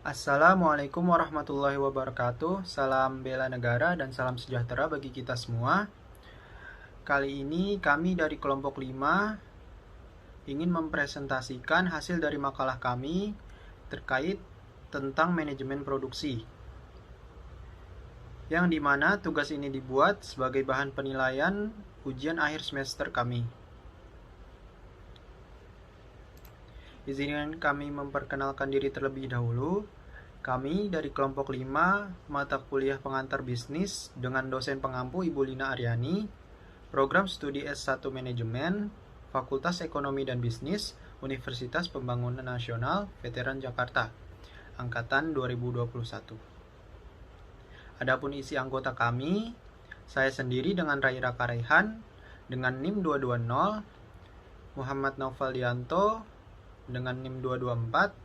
Assalamualaikum warahmatullahi wabarakatuh. Salam bela negara dan salam sejahtera bagi kita semua. Kali ini kami dari kelompok 5 ingin mempresentasikan hasil dari makalah kami terkait tentang manajemen produksi, yang dimana tugas ini dibuat sebagai bahan penilaian ujian akhir semester kami. Izinkan kami memperkenalkan diri terlebih dahulu. Kami dari kelompok 5 mata kuliah pengantar bisnis dengan dosen pengampu Ibu Lina Aryani, program studi S1 Manajemen, Fakultas Ekonomi dan Bisnis, Universitas Pembangunan Nasional, Veteran Jakarta, Angkatan 2021. Adapun isi anggota kami, saya sendiri dengan Raira Karaihan dengan NIM 220, Muhammad Naufaldianto dengan NIM 224,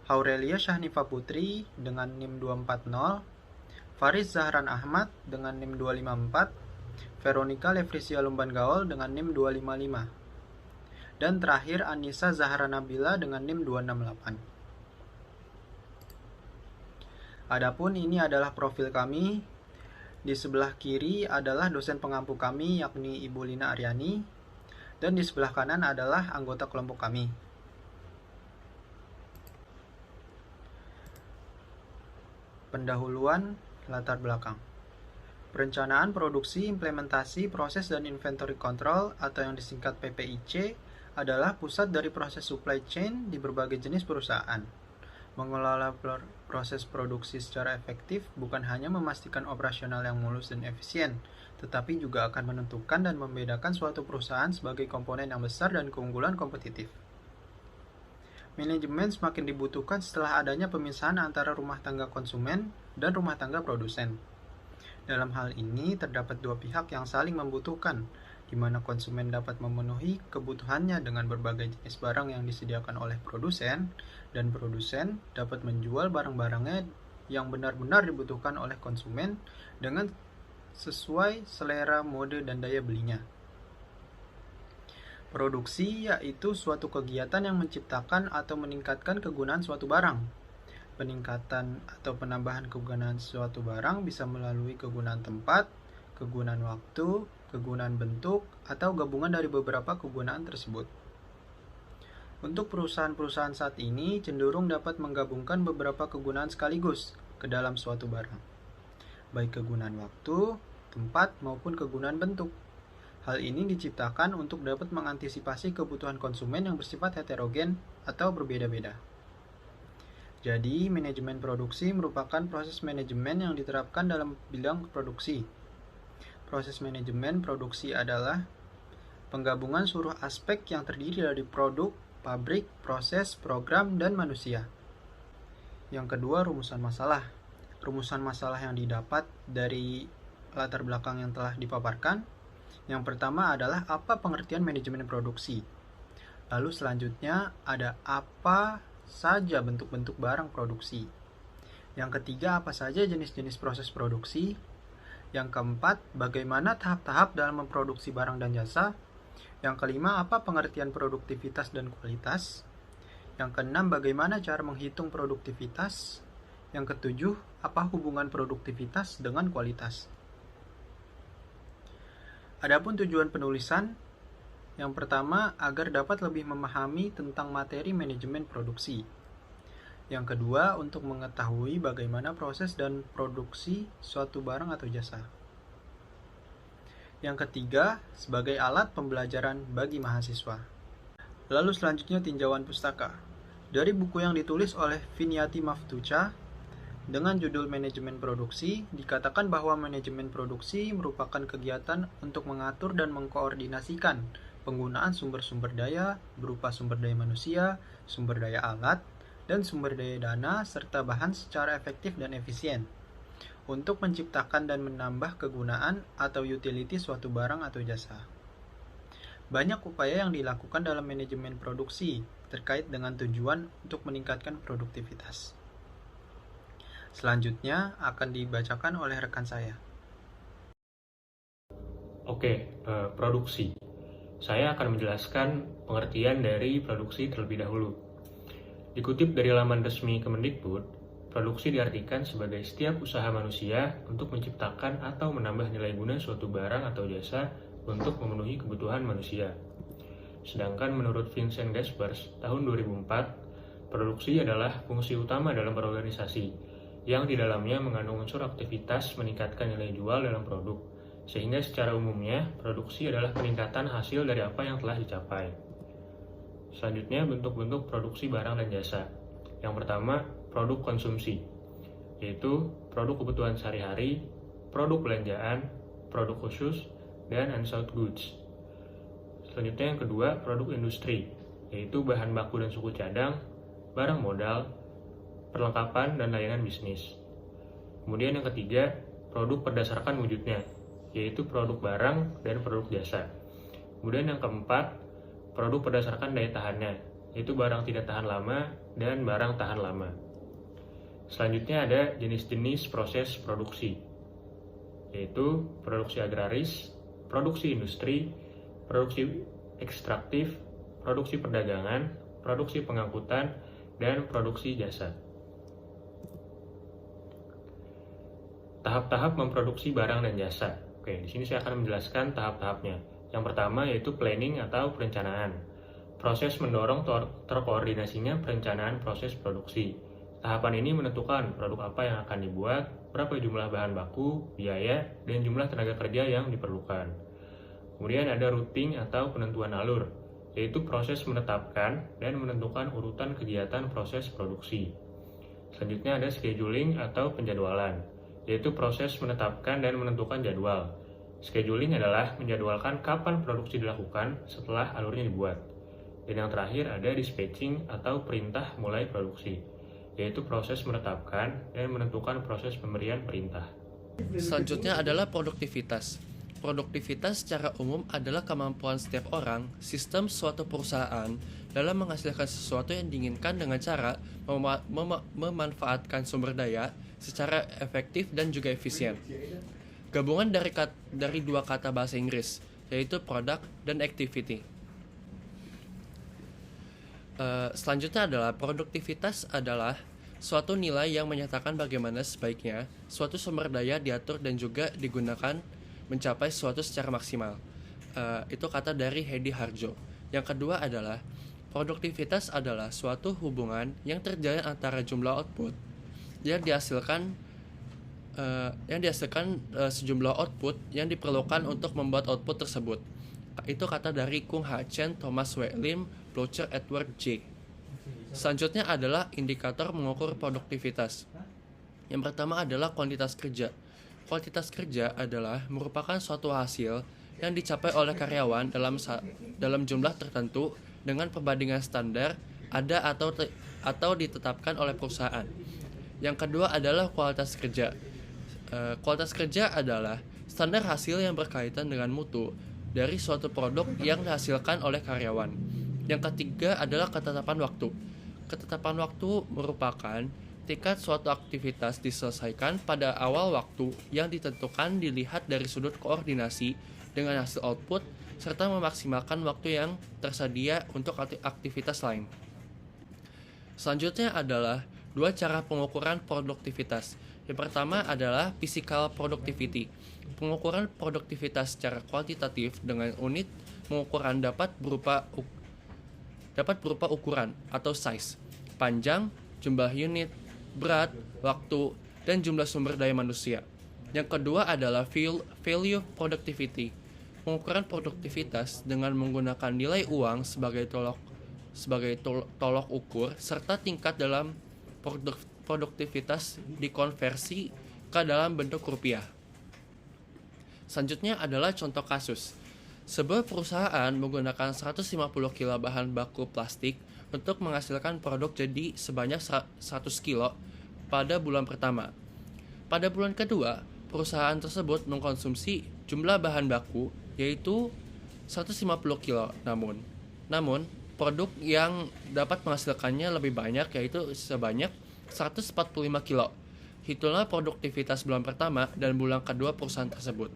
Aurelia Syahnifa Putri dengan NIM 240, Faris Zahran Ahmad dengan NIM 254, Veronica Lefrisia Lumban Gaol dengan NIM 255, dan terakhir Anissa Zahra Nabila dengan NIM 268. Adapun ini adalah profil kami. Di sebelah kiri adalah dosen pengampu kami yakni Ibu Lina Aryani, dan di sebelah kanan adalah anggota kelompok kami. Pendahuluan latar belakang. Perencanaan produksi, implementasi, proses, dan inventory control atau yang disingkat PPIC adalah pusat dari proses supply chain di berbagai jenis perusahaan. Mengelola proses produksi secara efektif bukan hanya memastikan operasional yang mulus dan efisien, tetapi juga akan menentukan dan membedakan suatu perusahaan sebagai komponen yang besar dan keunggulan kompetitif. Manajemen semakin dibutuhkan setelah adanya pemisahan antara rumah tangga konsumen dan rumah tangga produsen. Dalam hal ini, terdapat dua pihak yang saling membutuhkan, di mana konsumen dapat memenuhi kebutuhannya dengan berbagai jenis barang yang disediakan oleh produsen, dan produsen dapat menjual barang-barangnya yang benar-benar dibutuhkan oleh konsumen dengan sesuai selera, mode, dan daya belinya. Produksi yaitu suatu kegiatan yang menciptakan atau meningkatkan kegunaan suatu barang. Peningkatan atau penambahan kegunaan suatu barang bisa melalui kegunaan tempat, kegunaan waktu, kegunaan bentuk, atau gabungan dari beberapa kegunaan tersebut. Untuk perusahaan-perusahaan saat ini cenderung dapat menggabungkan beberapa kegunaan sekaligus ke dalam suatu barang, baik kegunaan waktu, tempat, maupun kegunaan bentuk. Hal ini diciptakan untuk dapat mengantisipasi kebutuhan konsumen yang bersifat heterogen atau berbeda-beda. Jadi, manajemen produksi merupakan proses manajemen yang diterapkan dalam bidang produksi. Proses manajemen produksi adalah penggabungan seluruh aspek yang terdiri dari produk, pabrik, proses, program, dan manusia. Yang kedua, rumusan masalah. Rumusan masalah yang didapat dari latar belakang yang telah dipaparkan. Yang pertama adalah apa pengertian manajemen produksi. Lalu selanjutnya ada apa saja bentuk-bentuk barang produksi. Yang ketiga, apa saja jenis-jenis proses produksi. Yang keempat, bagaimana tahap-tahap dalam memproduksi barang dan jasa. Yang kelima, apa pengertian produktivitas dan kualitas. Yang keenam, bagaimana cara menghitung produktivitas. Yang ketujuh, apa hubungan produktivitas dengan kualitas. Adapun tujuan penulisan, yang pertama agar dapat lebih memahami tentang materi manajemen produksi. Yang kedua, untuk mengetahui bagaimana proses dan produksi suatu barang atau jasa. Yang ketiga, sebagai alat pembelajaran bagi mahasiswa. Lalu selanjutnya tinjauan pustaka. Dari buku yang ditulis oleh Viniati Maftucha, dengan judul Manajemen Produksi, dikatakan bahwa manajemen produksi merupakan kegiatan untuk mengatur dan mengkoordinasikan penggunaan sumber-sumber daya berupa sumber daya manusia, sumber daya alat, dan sumber daya dana serta bahan secara efektif dan efisien untuk menciptakan dan menambah kegunaan atau utility suatu barang atau jasa. Banyak upaya yang dilakukan dalam manajemen produksi terkait dengan tujuan untuk meningkatkan produktivitas. Selanjutnya akan dibacakan oleh rekan saya. Oke, produksi. Saya akan menjelaskan pengertian dari produksi terlebih dahulu. Dikutip dari laman resmi Kemendikbud, Produksi diartikan sebagai setiap usaha manusia untuk menciptakan atau menambah nilai guna suatu barang atau jasa untuk memenuhi kebutuhan manusia. Sedangkan menurut Vincent Gaspers tahun 2004, produksi adalah fungsi utama dalam berorganisasi, yang di dalamnya mengandung unsur aktivitas meningkatkan nilai jual dalam produk, sehingga secara umumnya produksi adalah peningkatan hasil dari apa yang telah dicapai. Selanjutnya, bentuk-bentuk produksi barang dan jasa. Yang pertama, produk konsumsi, yaitu produk kebutuhan sehari-hari, produk belanjaan, produk khusus, dan unsold goods. Selanjutnya yang kedua, produk industri, yaitu bahan baku dan suku cadang, barang modal, perlengkapan, dan layanan bisnis. Kemudian yang ketiga, produk berdasarkan wujudnya, yaitu produk barang dan produk jasa. Kemudian yang keempat, produk berdasarkan daya tahannya, yaitu barang tidak tahan lama dan barang tahan lama. Selanjutnya ada jenis-jenis proses produksi, yaitu produksi agraris, produksi industri, produksi ekstraktif, produksi perdagangan, produksi pengangkutan, dan produksi jasa. Tahap-tahap memproduksi barang dan jasa. Oke, di sini saya akan menjelaskan tahap-tahapnya. Yang pertama yaitu planning atau perencanaan. Proses mendorong terkoordinasinya perencanaan proses produksi. Tahapan ini menentukan produk apa yang akan dibuat, berapa jumlah bahan baku, biaya, dan jumlah tenaga kerja yang diperlukan. Kemudian ada routing atau penentuan alur, yaitu proses menetapkan dan menentukan urutan kegiatan proses produksi. Selanjutnya ada scheduling atau penjadwalan, yaitu proses menetapkan dan menentukan jadwal. Scheduling adalah menjadwalkan kapan produksi dilakukan setelah alurnya dibuat. Dan yang terakhir ada dispatching atau perintah mulai produksi, yaitu proses menetapkan dan menentukan proses pemberian perintah. Selanjutnya adalah produktivitas. Produktivitas secara umum adalah kemampuan setiap orang, sistem suatu perusahaan dalam menghasilkan sesuatu yang diinginkan dengan cara memanfaatkan sumber daya secara efektif dan juga efisien. Gabungan dari dua kata bahasa Inggris, yaitu product dan activity. Selanjutnya adalah produktivitas adalah suatu nilai yang menyatakan bagaimana sebaiknya suatu sumber daya diatur dan juga digunakan mencapai sesuatu secara maksimal. Itu kata dari Hedi Harjo. Yang kedua adalah produktivitas adalah suatu hubungan yang terjalin antara jumlah output yang dihasilkan sejumlah output yang diperlukan untuk membuat output tersebut. Itu kata dari Kung Ha Chen, Thomas W. Lim, Blocher, Edward J. Selanjutnya adalah indikator mengukur produktivitas. Yang pertama adalah kuantitas kerja. Kuantitas kerja adalah merupakan suatu hasil yang dicapai oleh karyawan dalam jumlah tertentu dengan perbandingan standar ada atau ditetapkan oleh perusahaan. Yang kedua adalah kualitas kerja. Kualitas kerja adalah standar hasil yang berkaitan dengan mutu dari suatu produk yang dihasilkan oleh karyawan. Yang ketiga adalah ketetapan waktu. Ketetapan waktu merupakan tingkat suatu aktivitas diselesaikan pada awal waktu yang ditentukan dilihat dari sudut koordinasi dengan hasil output serta memaksimalkan waktu yang tersedia untuk aktivitas lain. Selanjutnya adalah dua cara pengukuran produktivitas. Yang pertama adalah physical productivity. Pengukuran produktivitas secara kuantitatif dengan unit pengukuran dapat berupa ukuran atau size, panjang, jumlah unit, berat, waktu, dan jumlah sumber daya manusia. Yang kedua adalah value productivity. Pengukuran produktivitas dengan menggunakan nilai uang sebagai tolok ukur serta tingkat dalam produktivitas dikonversi ke dalam bentuk rupiah. Selanjutnya adalah contoh kasus. Sebuah perusahaan menggunakan 150 kilo bahan baku plastik untuk menghasilkan produk jadi sebanyak 100 kilo pada bulan pertama. Pada bulan kedua, perusahaan tersebut mengkonsumsi jumlah bahan baku yaitu 150 kilo. Namun, produk yang dapat menghasilkannya lebih banyak yaitu sebanyak 145 kilo. Hitunglah produktivitas bulan pertama dan bulan kedua perusahaan tersebut.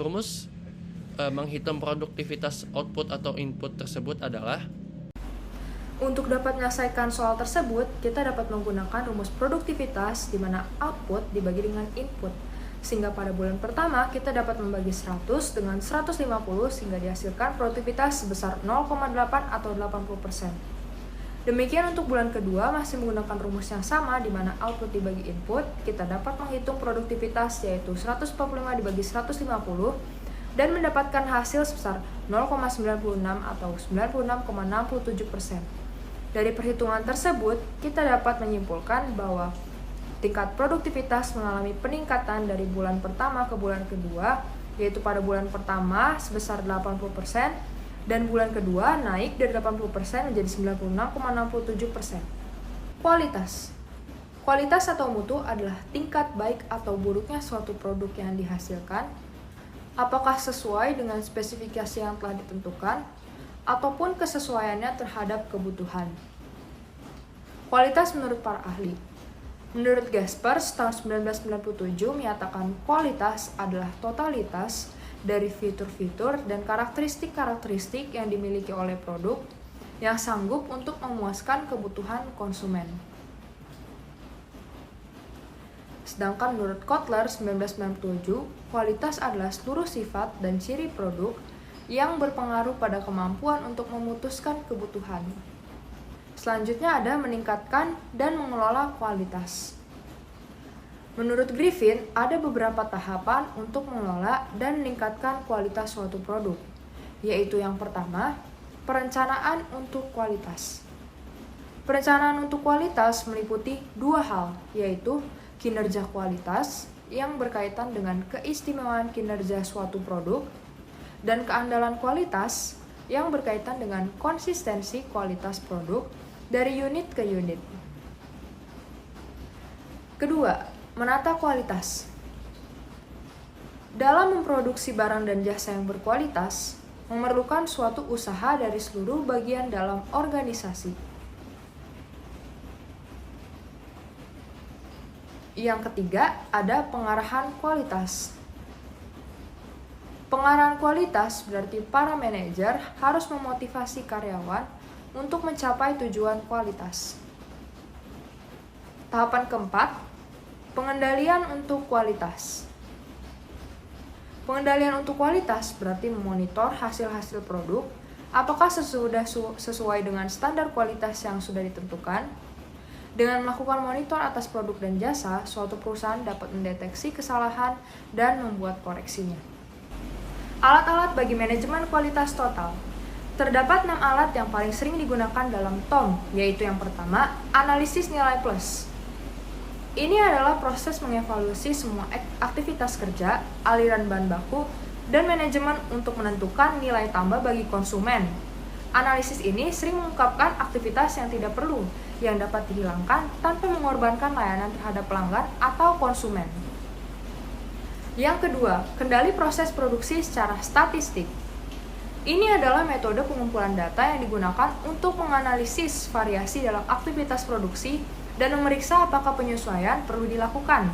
Rumus menghitung produktivitas output atau input tersebut adalah Untuk dapat menyelesaikan soal tersebut, kita dapat menggunakan rumus produktivitas di mana output dibagi dengan input. Sehingga pada bulan pertama, kita dapat membagi 100 dengan 150 sehingga dihasilkan produktivitas sebesar 0,8 atau 80%. Demikian untuk bulan kedua, masih menggunakan rumus yang sama di mana output dibagi input, kita dapat menghitung produktivitas yaitu 145 dibagi 150 dan mendapatkan hasil sebesar 0,96 atau 96,67%. Dari perhitungan tersebut, kita dapat menyimpulkan bahwa tingkat produktivitas mengalami peningkatan dari bulan pertama ke bulan kedua, yaitu pada bulan pertama sebesar 80% dan bulan kedua naik dari 80% menjadi 96,67%. Kualitas. Kualitas atau mutu adalah tingkat baik atau buruknya suatu produk yang dihasilkan, apakah sesuai dengan spesifikasi yang telah ditentukan, ataupun kesesuaiannya terhadap kebutuhan. Kualitas menurut para ahli. Menurut Gaspers tahun 1997 menyatakan kualitas adalah totalitas dari fitur-fitur dan karakteristik-karakteristik yang dimiliki oleh produk yang sanggup untuk memuaskan kebutuhan konsumen. Sedangkan menurut Kotler 1997, kualitas adalah seluruh sifat dan ciri produk yang berpengaruh pada kemampuan untuk memutuskan kebutuhan. Selanjutnya ada meningkatkan dan mengelola kualitas. Menurut Griffin, ada beberapa tahapan untuk mengelola dan meningkatkan kualitas suatu produk, yaitu yang pertama, perencanaan untuk kualitas. Perencanaan untuk kualitas meliputi dua hal, yaitu kinerja kualitas yang berkaitan dengan keistimewaan kinerja suatu produk, dan keandalan kualitas yang berkaitan dengan konsistensi kualitas produk dari unit ke unit. Kedua, menata kualitas. Dalam memproduksi barang dan jasa yang berkualitas, memerlukan suatu usaha dari seluruh bagian dalam organisasi. Yang ketiga, ada pengarahan kualitas. Pengarahan kualitas berarti para manajer harus memotivasi karyawan untuk mencapai tujuan kualitas. Tahapan keempat, pengendalian untuk kualitas. Pengendalian untuk kualitas berarti memonitor hasil-hasil produk, apakah sesuai dengan standar kualitas yang sudah ditentukan. Dengan melakukan monitor atas produk dan jasa, suatu perusahaan dapat mendeteksi kesalahan dan membuat koreksinya. Alat-alat bagi manajemen kualitas total. Terdapat 6 alat yang paling sering digunakan dalam TOM, yaitu yang pertama, analisis nilai plus. Ini adalah proses mengevaluasi semua aktivitas kerja, aliran bahan baku, dan manajemen untuk menentukan nilai tambah bagi konsumen. Analisis ini sering mengungkapkan aktivitas yang tidak perlu, yang dapat dihilangkan tanpa mengorbankan layanan terhadap pelanggan atau konsumen. Yang kedua, kendali proses produksi secara statistik. Ini adalah metode pengumpulan data yang digunakan untuk menganalisis variasi dalam aktivitas produksi dan memeriksa apakah penyesuaian perlu dilakukan.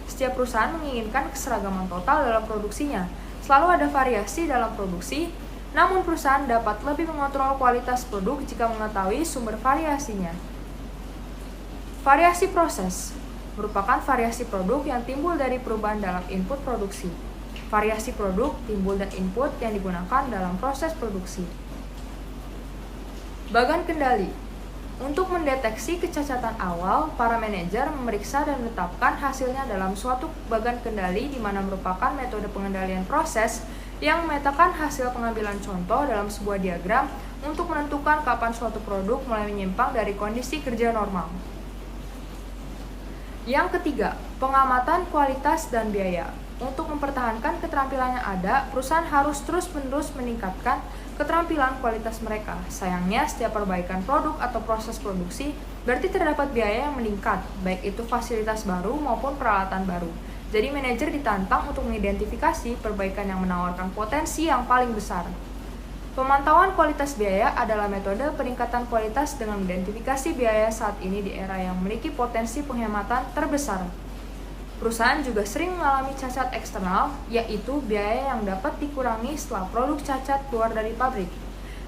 Setiap perusahaan menginginkan keseragaman total dalam produksinya. Selalu ada variasi dalam produksi, namun perusahaan dapat lebih mengontrol kualitas produk jika mengetahui sumber variasinya. Variasi proses merupakan variasi produk yang timbul dari perubahan dalam input produksi. Variasi produk timbul dan input yang digunakan dalam proses produksi. Bagan kendali. Untuk mendeteksi kecacatan awal, para manajer memeriksa dan menetapkan hasilnya dalam suatu bagan kendali di mana merupakan metode pengendalian proses yang memetakan hasil pengambilan contoh dalam sebuah diagram untuk menentukan kapan suatu produk mulai menyimpang dari kondisi kerja normal. Yang ketiga, pengamatan kualitas dan biaya. Untuk mempertahankan keterampilan yang ada, perusahaan harus terus-menerus meningkatkan keterampilan kualitas mereka. Sayangnya, setiap perbaikan produk atau proses produksi berarti terdapat biaya yang meningkat, baik itu fasilitas baru maupun peralatan baru. Jadi manajer ditantang untuk mengidentifikasi perbaikan yang menawarkan potensi yang paling besar. Pemantauan kualitas biaya adalah metode peningkatan kualitas dengan mengidentifikasi biaya saat ini di era yang memiliki potensi penghematan terbesar. Perusahaan juga sering mengalami cacat eksternal, yaitu biaya yang dapat dikurangi setelah produk cacat keluar dari pabrik.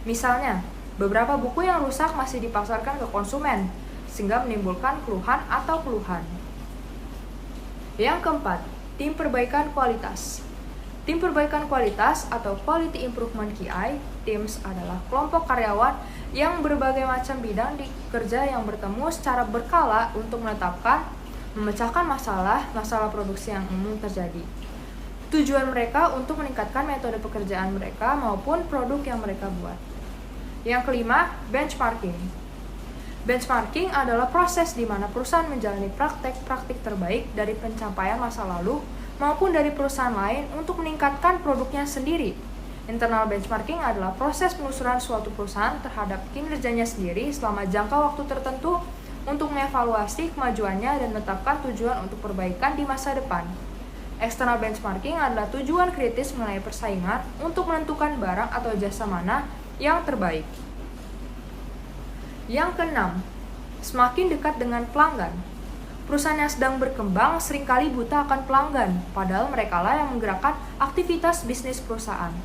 Misalnya, Beberapa buku yang rusak masih dipasarkan ke konsumen, sehingga menimbulkan keluhan atau keluhan. Yang keempat, tim perbaikan kualitas. Tim perbaikan kualitas atau Quality Improvement QI Teams adalah kelompok karyawan yang berbagai macam bidang di kerja yang bertemu secara berkala untuk memecahkan masalah produksi yang umum terjadi. Tujuan mereka untuk meningkatkan metode pekerjaan mereka maupun produk yang mereka buat. Yang kelima, benchmarking. Benchmarking adalah proses di mana perusahaan menjalani praktek-praktik terbaik dari pencapaian masa lalu maupun dari perusahaan lain untuk meningkatkan produknya sendiri. Internal benchmarking adalah proses penelusuran suatu perusahaan terhadap kinerjanya sendiri selama jangka waktu tertentu untuk mengevaluasi kemajuannya dan menetapkan tujuan untuk perbaikan di masa depan. External benchmarking adalah tujuan kritis mengenai persaingan untuk menentukan barang atau jasa mana yang terbaik. Yang keenam, semakin dekat dengan pelanggan. Perusahaan yang sedang berkembang seringkali buta akan pelanggan, padahal merekalah yang menggerakkan aktivitas bisnis perusahaan.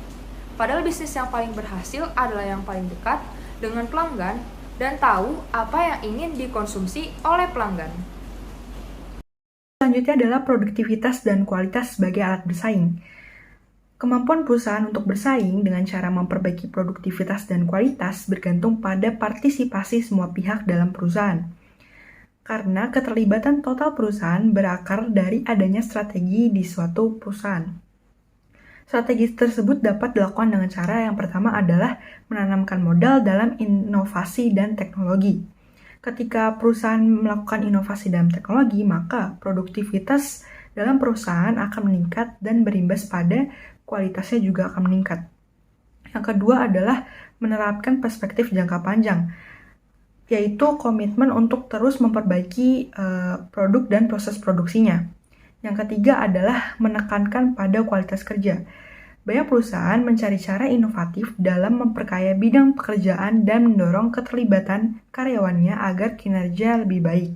Padahal bisnis yang paling berhasil adalah yang paling dekat dengan pelanggan dan tahu apa yang ingin dikonsumsi oleh pelanggan. Selanjutnya adalah produktivitas dan kualitas sebagai alat bersaing. Kemampuan perusahaan untuk bersaing dengan cara memperbaiki produktivitas dan kualitas bergantung pada partisipasi semua pihak dalam perusahaan. Karena keterlibatan total perusahaan berakar dari adanya strategi di suatu perusahaan. Strategi tersebut dapat dilakukan dengan cara yang pertama adalah menanamkan modal dalam inovasi dan teknologi. Ketika perusahaan melakukan inovasi dalam teknologi, maka produktivitas dalam perusahaan akan meningkat dan berimbas pada kualitasnya juga akan meningkat. Yang kedua adalah menerapkan perspektif jangka panjang, yaitu komitmen untuk terus memperbaiki produk dan proses produksinya. Yang ketiga adalah menekankan pada kualitas kerja. Banyak perusahaan mencari cara inovatif dalam memperkaya bidang pekerjaan dan mendorong keterlibatan karyawannya agar kinerja lebih baik,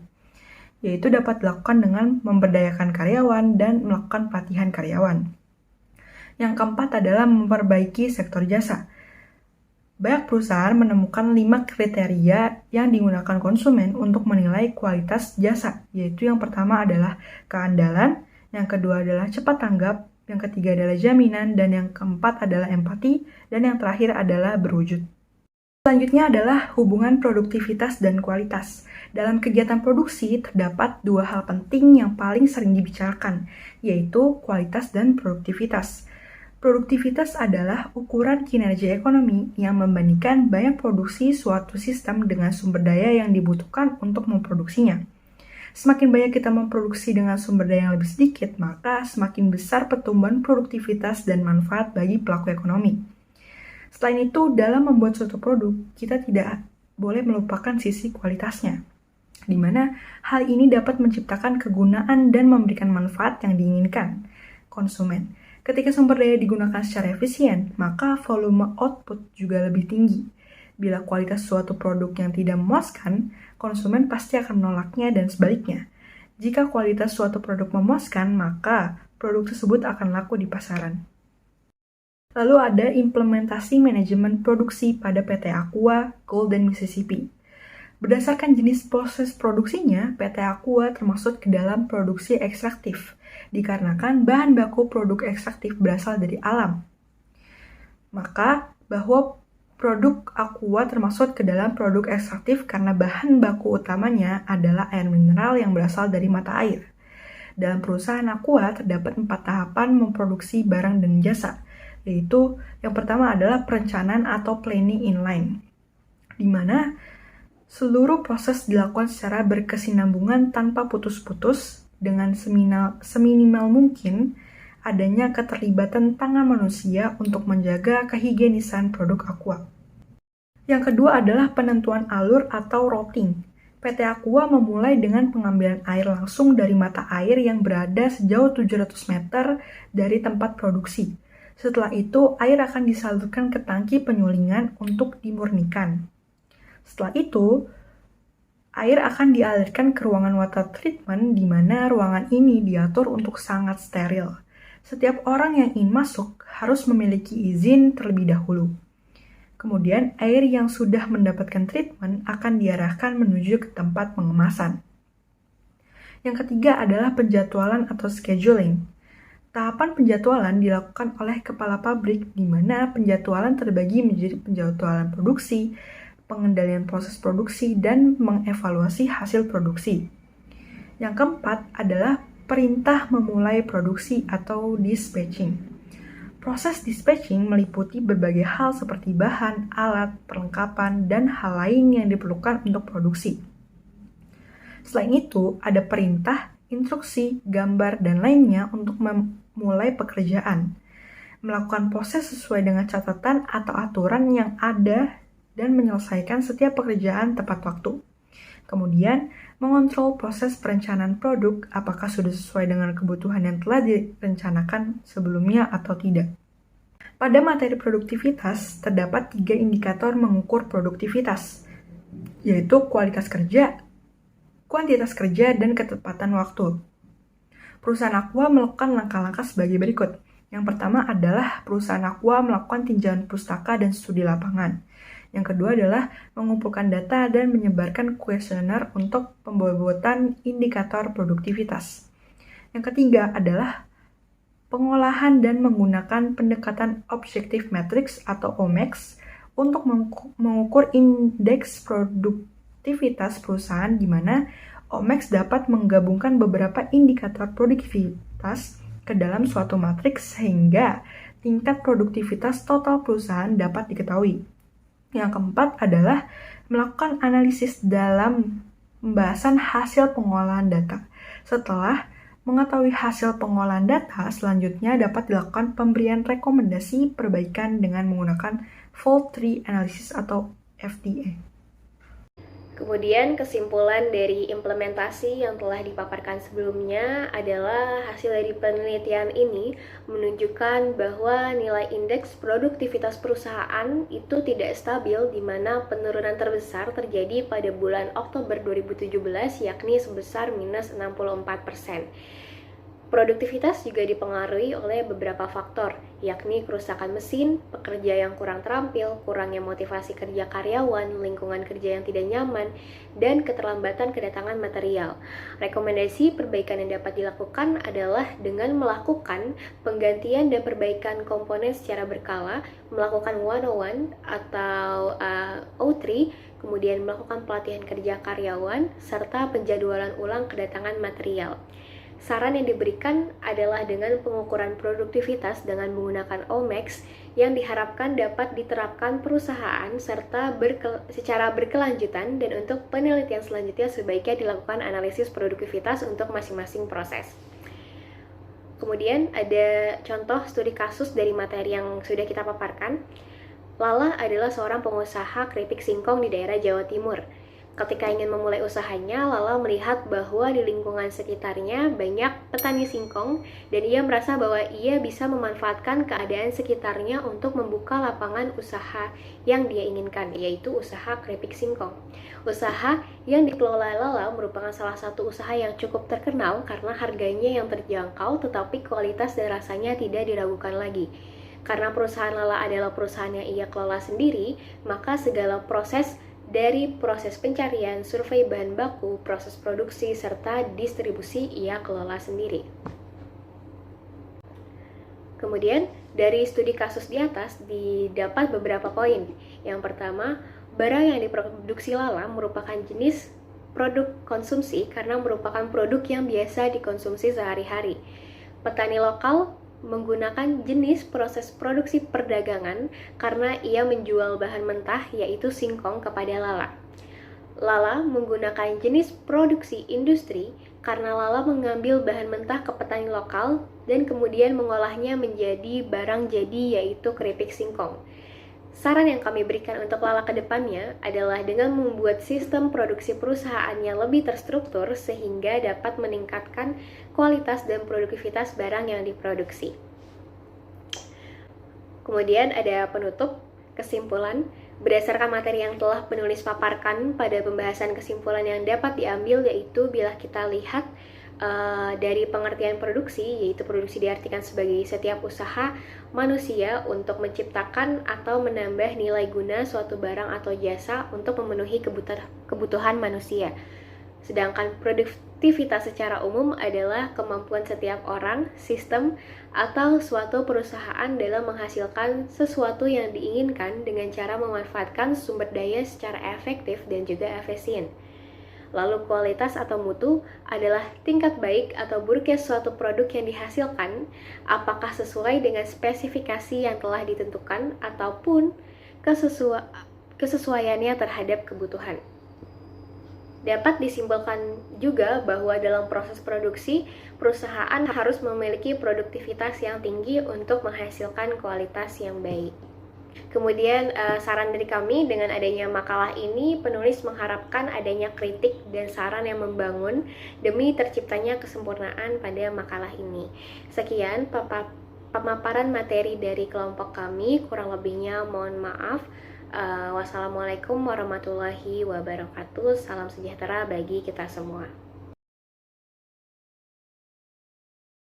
yaitu dapat dilakukan dengan memberdayakan karyawan dan melakukan pelatihan karyawan. Yang keempat adalah memperbaiki sektor jasa. Banyak perusahaan menemukan 5 kriteria yang digunakan konsumen untuk menilai kualitas jasa, yaitu yang pertama adalah keandalan, yang kedua adalah cepat tanggap, yang ketiga adalah jaminan, dan yang keempat adalah empati, dan yang terakhir adalah berwujud. Selanjutnya adalah hubungan produktivitas dan kualitas. Dalam kegiatan produksi terdapat 2 hal penting yang paling sering dibicarakan, yaitu kualitas dan produktivitas. Produktivitas adalah ukuran kinerja ekonomi yang membandingkan banyak produksi suatu sistem dengan sumber daya yang dibutuhkan untuk memproduksinya. Semakin banyak kita memproduksi dengan sumber daya yang lebih sedikit, maka semakin besar pertumbuhan produktivitas dan manfaat bagi pelaku ekonomi. Selain itu, dalam membuat suatu produk, kita tidak boleh melupakan sisi kualitasnya, di mana hal ini dapat menciptakan kegunaan dan memberikan manfaat yang diinginkan konsumen. Ketika sumber daya digunakan secara efisien, maka volume output juga lebih tinggi. Bila kualitas suatu produk yang tidak memuaskan, konsumen pasti akan menolaknya dan sebaliknya. Jika kualitas suatu produk memuaskan, maka produk tersebut akan laku di pasaran. Lalu ada implementasi manajemen produksi pada PT Aqua, Gold, dan Mississippi. Berdasarkan jenis proses produksinya, PT Aqua termasuk ke dalam produksi ekstraktif, dikarenakan bahan baku produk ekstraktif berasal dari alam. Maka, bahwa produk Aqua termasuk ke dalam produk ekstraktif karena bahan baku utamanya adalah air mineral yang berasal dari mata air. Dalam perusahaan Aqua terdapat 4 tahapan memproduksi barang dan jasa, yaitu yang pertama adalah perencanaan atau planning inline, di mana seluruh proses dilakukan secara berkesinambungan tanpa putus-putus dengan seminimal mungkin adanya keterlibatan tangan manusia untuk menjaga kehigienisan produk Aqua. Yang kedua adalah penentuan alur atau routing. PT Aqua memulai dengan pengambilan air langsung dari mata air yang berada sejauh 700 meter dari tempat produksi. Setelah itu, air akan disalurkan ke tangki penyulingan untuk dimurnikan. Setelah itu, air akan dialirkan ke ruangan water treatment di mana ruangan ini diatur untuk sangat steril. Setiap orang yang ingin masuk harus memiliki izin terlebih dahulu. Kemudian, air yang sudah mendapatkan treatment akan diarahkan menuju ke tempat pengemasan. Yang ketiga adalah penjadwalan atau scheduling. Tahapan penjadwalan dilakukan oleh kepala pabrik, di mana penjadwalan terbagi menjadi penjadwalan produksi, pengendalian proses produksi, dan mengevaluasi hasil produksi. Yang keempat adalah perintah memulai produksi atau dispatching. Proses dispatching meliputi berbagai hal seperti bahan, alat, perlengkapan, dan hal lain yang diperlukan untuk produksi. Selain itu, ada perintah, instruksi, gambar, dan lainnya untuk memulai pekerjaan. Melakukan proses sesuai dengan catatan atau aturan yang ada dan menyelesaikan setiap pekerjaan tepat waktu. Kemudian, mengontrol proses perencanaan produk apakah sudah sesuai dengan kebutuhan yang telah direncanakan sebelumnya atau tidak. Pada materi produktivitas, terdapat 3 indikator mengukur produktivitas, yaitu kualitas kerja, kuantitas kerja, dan ketepatan waktu. Perusahaan Aqua melakukan langkah-langkah sebagai berikut. Yang pertama adalah perusahaan Aqua melakukan tinjauan pustaka dan studi lapangan. Yang kedua adalah mengumpulkan data dan menyebarkan kuesioner untuk pembobotan indikator produktivitas. Yang ketiga adalah pengolahan dan menggunakan pendekatan Objective Matrix atau OMAX untuk mengukur indeks produktivitas perusahaan, di mana OMAX dapat menggabungkan beberapa indikator produktivitas ke dalam suatu matriks sehingga tingkat produktivitas total perusahaan dapat diketahui. Yang keempat adalah melakukan analisis dalam pembahasan hasil pengolahan data. Setelah mengetahui hasil pengolahan data, selanjutnya dapat dilakukan pemberian rekomendasi perbaikan dengan menggunakan Fault Tree Analysis atau FTA. Kemudian kesimpulan dari implementasi yang telah dipaparkan sebelumnya adalah hasil dari penelitian ini menunjukkan bahwa nilai indeks produktivitas perusahaan itu tidak stabil, di mana penurunan terbesar terjadi pada bulan Oktober 2017 yakni sebesar minus 64%. Produktivitas juga dipengaruhi oleh beberapa faktor, yakni kerusakan mesin, pekerja yang kurang terampil, kurangnya motivasi kerja karyawan, lingkungan kerja yang tidak nyaman, dan keterlambatan kedatangan material. Rekomendasi perbaikan yang dapat dilakukan adalah dengan melakukan penggantian dan perbaikan komponen secara berkala, melakukan 101 atau O3, kemudian melakukan pelatihan kerja karyawan, serta penjadwalan ulang kedatangan material. Saran yang diberikan adalah dengan pengukuran produktivitas dengan menggunakan OMAX yang diharapkan dapat diterapkan perusahaan serta secara berkelanjutan, dan untuk penelitian selanjutnya sebaiknya dilakukan analisis produktivitas untuk masing-masing proses. Kemudian ada contoh studi kasus dari materi yang sudah kita paparkan. Lala adalah seorang pengusaha keripik singkong di daerah Jawa Timur. Ketika ingin memulai usahanya, Lala melihat bahwa di lingkungan sekitarnya banyak petani singkong, dan ia merasa bahwa ia bisa memanfaatkan keadaan sekitarnya untuk membuka lapangan usaha yang dia inginkan, yaitu usaha keripik singkong. Usaha yang dikelola Lala merupakan salah satu usaha yang cukup terkenal karena harganya yang terjangkau, tetapi kualitas dan rasanya tidak diragukan lagi. Karena perusahaan Lala adalah perusahaan yang ia kelola sendiri, maka segala proses dari proses pencarian, survei bahan baku, proses produksi, serta distribusi ia kelola sendiri. Kemudian, dari studi kasus di atas didapat beberapa poin. Yang pertama, barang yang diproduksi Lala merupakan jenis produk konsumsi karena merupakan produk yang biasa dikonsumsi sehari-hari. Petani lokal menggunakan jenis proses produksi perdagangan karena ia menjual bahan mentah yaitu singkong kepada Lala. Lala menggunakan jenis produksi industri karena Lala mengambil bahan mentah ke petani lokal dan kemudian mengolahnya menjadi barang jadi yaitu keripik singkong. Saran yang kami berikan untuk Lala ke depannya adalah dengan membuat sistem produksi perusahaannya lebih terstruktur sehingga dapat meningkatkan kualitas dan produktivitas barang yang diproduksi. Kemudian ada penutup, kesimpulan. Berdasarkan materi yang telah penulis paparkan pada pembahasan kesimpulan yang dapat diambil yaitu bila kita lihat dari pengertian produksi, yaitu produksi diartikan sebagai setiap usaha manusia untuk menciptakan atau menambah nilai guna suatu barang atau jasa untuk memenuhi kebutuhan manusia. Sedangkan produktivitas secara umum adalah kemampuan setiap orang, sistem, atau suatu perusahaan dalam menghasilkan sesuatu yang diinginkan dengan cara memanfaatkan sumber daya secara efektif dan juga efisien. Lalu kualitas atau mutu adalah tingkat baik atau buruknya suatu produk yang dihasilkan, apakah sesuai dengan spesifikasi yang telah ditentukan ataupun kesesuaiannya terhadap kebutuhan. Dapat disimpulkan juga bahwa dalam proses produksi, perusahaan harus memiliki produktivitas yang tinggi untuk menghasilkan kualitas yang baik. Kemudian saran dari kami, dengan adanya makalah ini, penulis mengharapkan adanya kritik dan saran yang membangun demi terciptanya kesempurnaan pada makalah ini. Sekian pemaparan materi dari kelompok kami, kurang lebihnya mohon maaf. Wassalamualaikum warahmatullahi wabarakatuh. Salam sejahtera bagi kita semua.